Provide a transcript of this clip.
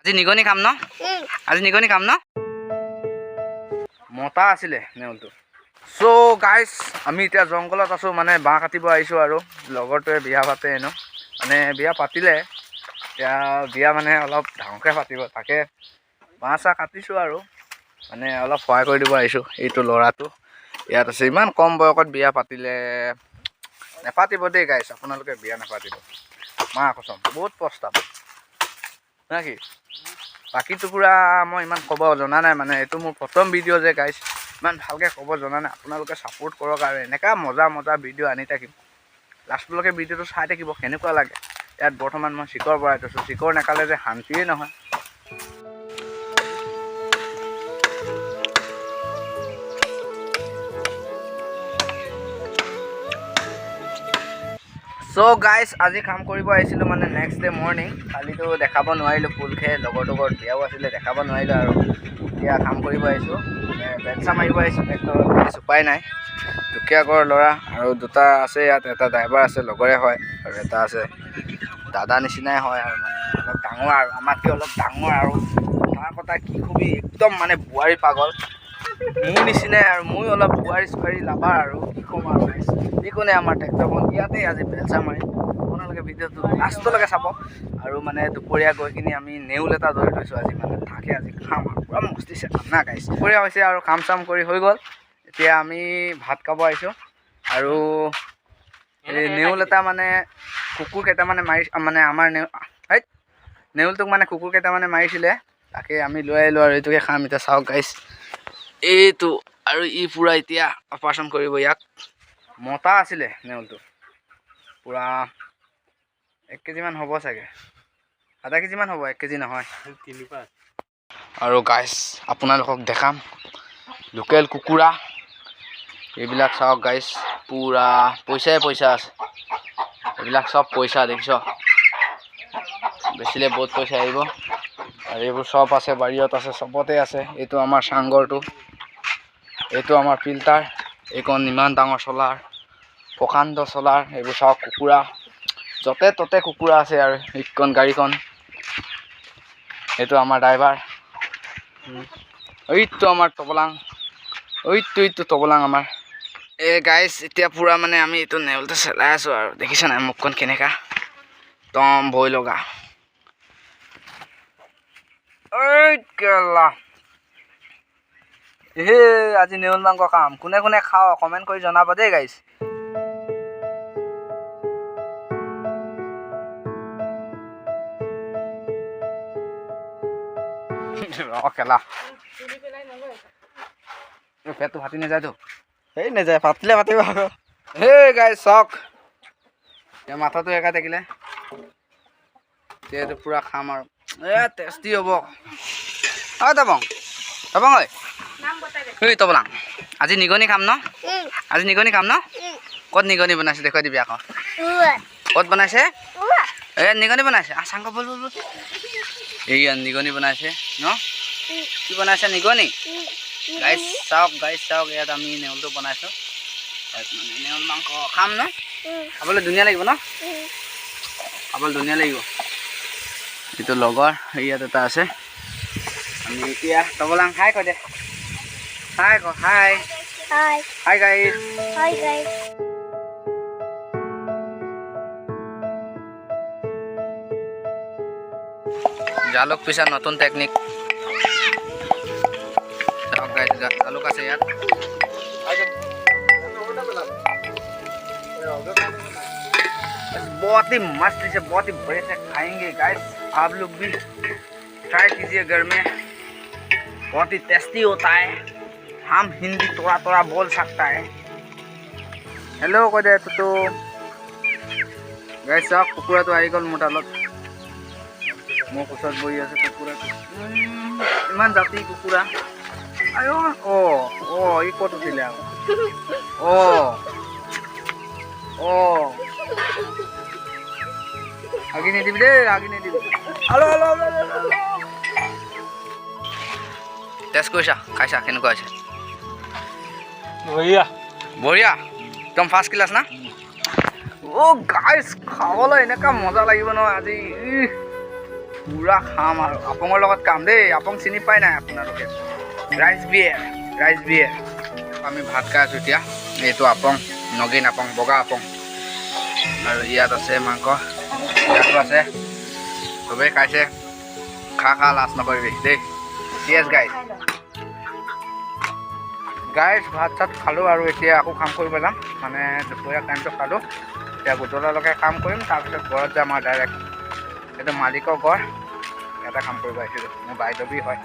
আজি নিগনি খাম ন আজি নিগনি খাম ন মতা আছিলে নেউলটো সো গাইস আমি এতিয়া জংগলত আছো মানে বাঁহ কাটিব আহিছো আৰু লগৰটোৱে বিয়া পাতে ন মানে বিয়া পাতিলে এতিয়া বিয়া মানে অলপ ডাঙৰকে পাতিব তাকে বাঁহ চাহ কাটিছো আৰু মানে অলপ সহায় কৰি দিব আহিছো এইটো ল'ৰাটো ইয়াত আছে ইমান কম বয়সত বিয়া পাতিলে নেপাতিব দেই গাইস আপোনালোকে বিয়া নেপাতিব মা কচম বহুত পস্তাব নাকি বাকী টুকুৰা মই ইমান ক'ব জনা নাই মানে এইটো মোৰ প্ৰথম ভিডিঅ' যে গাইছ ইমান ভালকৈ ক'ব জনা নাই আপোনালোকে ছাপোৰ্ট কৰক আৰু এনেকুৱা মজা ভিডিঅ' আনি থাকিম লাষ্টলৈকে ভিডিঅ'টো চাই থাকিব কেনেকুৱা লাগে ইয়াত বৰ্তমান মই চিকৰ ভৰাই থৈছোঁ চিকৰ নাখালে যে শান্তিয়ে নহয় সো গাইস আজি কাম কৰিব আহিছিলোঁ মানে নেক্সট ডে মৰ্নিং কালিতো দেখাব নোৱাৰিলোঁ ফুলকে লগৰটো ঘৰত বিয়াও আছিলে দেখাব নোৱাৰিলোঁ আৰু এতিয়া কাম কৰিব আহিছোঁ বেলচা মাৰিব আহিছোঁ ট্ৰেক্টৰ উপায় নাই দুখীয়া ঘৰৰ ল'ৰা আৰু দুটা আছে ইয়াত এটা ড্ৰাইভাৰ আছে লগৰে হয় আৰু এটা আছে দাদা নিচিনাই হয় আৰু মানে অলপ ডাঙৰ আৰু আমাতকৈ অলপ ডাঙৰ আৰু তাৰ কথা কি কবি একদম মানে বোৱাৰী পাগল মোৰ নিচিনাই আৰু মই অলপ বোৱাৰী চোৱাৰী লাভাৰ আৰু কি ক'ম আৰু যিকোনে আমাৰ ট্ৰেক্টৰখন ইয়াতে আজি বেলচা মাৰি আপোনালোকে ভিডিঅ'টো লাষ্টলৈকে চাব আৰু মানে দুপৰীয়া গৈ কিনি আমি নেউল এটা ধৰি থৈছোঁ আজি মানে থাকে আজি খাম আৰু পূৰা মস্তিছে খানা গাইছে দুপৰীয়া হৈছে আৰু কাম চাম কৰি হৈ গ'ল এতিয়া আমি ভাত খাব আহিছোঁ আৰু এই নেউল এটা মানে কুকুৰ কেইটামানে মাৰি মানে আমাৰ নেউলটোক মানে কুকুৰ কেইটামানে মাৰিছিলে তাকে আমি লৈ আহিলোঁ আৰু এইটোকে খাম এতিয়া চাওক গাইছ এইটো আৰু ই পূৰা এতিয়া অপাৰেশ্যন কৰিব ইয়াক মতা আছিলে নেউলটো পূৰা 1 কেজিমান হ'ব চাগে আধা কেজিমান হ'ব 1 কেজি নহয় আৰু গাইছ আপোনালোকক দেখাম লোকেল কুকুৰা এইবিলাক চাওক গাইছ পূৰা পইচা আছে এইবিলাক চব পইচা দেখিছ বেচিলে বহুত পইচা আহিব আৰু এইবোৰ চব আছে বাৰীত আছে চবতে আছে এইটো আমাৰ চাংঘৰটো এইটো আমাৰ ফিল্টাৰ এইখন ইমান ডাঙৰ চলাৰ প্ৰকাণ্ড চলাৰ এইবোৰ চাওক কুকুৰা য'তে ত'তে কুকুৰা আছে আৰু এইখন গাড়ীখন এইটো আমাৰ ড্ৰাইভাৰ এইটো আমাৰ টপলাং এইটো টপলাং আমাৰ এই গাইছ এতিয়া পূৰা মানে আমি এইটো নেউলটো চলাই আছোঁ আৰু দেখিছা নাই মুখখন কেনেকা একদম ভয় লগা কেলা হে আজি নেউল মাংস খাম কোনে কোনে খাওঁ কমেণ্ট কৰি জনাব দেই গাইছ কেলা পেটটো ফাটি নাযায়তো সেই নাযায় ফাটিলে ফাটিব আকৌ হেই গাইছ চাওক এই মাথাটো একা থাকিলে এইটো পূৰা খাম আৰু টেষ্টি হ'ব তপং ঐ এই তপলাং আজি নিগনি খাম ন আজি নিগনি খাম ন ক'ত নিগনি বনাইছে দেখুৱাই দিবি আকৌ ক'ত বনাইছে নিগনি বনাইছে চাংক বল এইয়া নিগনি বনাইছে ন কি বনাইছে নিগনি গাইছ চাওক ইয়াত আমি নেউলটো বনাইছোঁ ইয়াত মানে নেউল মাংস খাম ন খাবলৈ ধুনীয়া লাগিব ন খাবলৈ ধুনীয়া লাগিব এইটো লগৰ ইয়াত এটা আছে আমি এতিয়া টপলাং হাই কৈ দে হাই ক হাই গাইছ জালুক পিছা নতুন টেকনিক জালুক আছে यार बहुत ही मस्त से बहुत ही बड़े से खाएंगे गाइस आप लोग भी ट्राई कीजिए घर में बहुत ही टेस्टी होता है हम हिंदी थोड़ा बोल सकता है हेलो কৈ দে তো गाइस सब कुकुरा तो आई गल मोटाলত মোৰ কোচত বহি আছে কুকুৰা ইমান জাতি কুকুৰা আয়ো ই ক'ত উঠিলে আগি নিদিবি দেই আগি নিদিবি হেল্ল' টেষ্ট কৰিছা খাইছা কেনেকুৱা হৈছে বঢ়িয়া একদম ফাৰ্ষ্ট ক্লাছ না গাইছ খাবলৈ এনেকুৱা মজা লাগিব নহয় আজি পুৰা খাম আৰু আপঙৰ লগত খাম দেই। আপং চিনি পাই নাই আপোনালোকে? Rice beer. আমি ভাত খাই আছোঁ এতিয়া। এইটো আপং, নগিন আপং, বগা আপং। আৰু ইয়াত আছে মাংস, ইয়াতো আছে। চবেই খাইছে, খা লাজ নকৰিবি দেই। য়েছ গাইজ ভাত চাত খালোঁ আৰু এতিয়া আকৌ কাম কৰিব যাম। মানে দুপৰীয়া টাইমটো খালোঁ, এতিয়া গধূলালৈকে কাম কৰিম, তাৰপিছত ঘৰত যাম আৰু ডাইৰেক্ট। এইটো মালিকৰ ঘৰ, এটা কাম কৰিব আহিছিলোঁ, মোৰ বাইদেউবি হয়।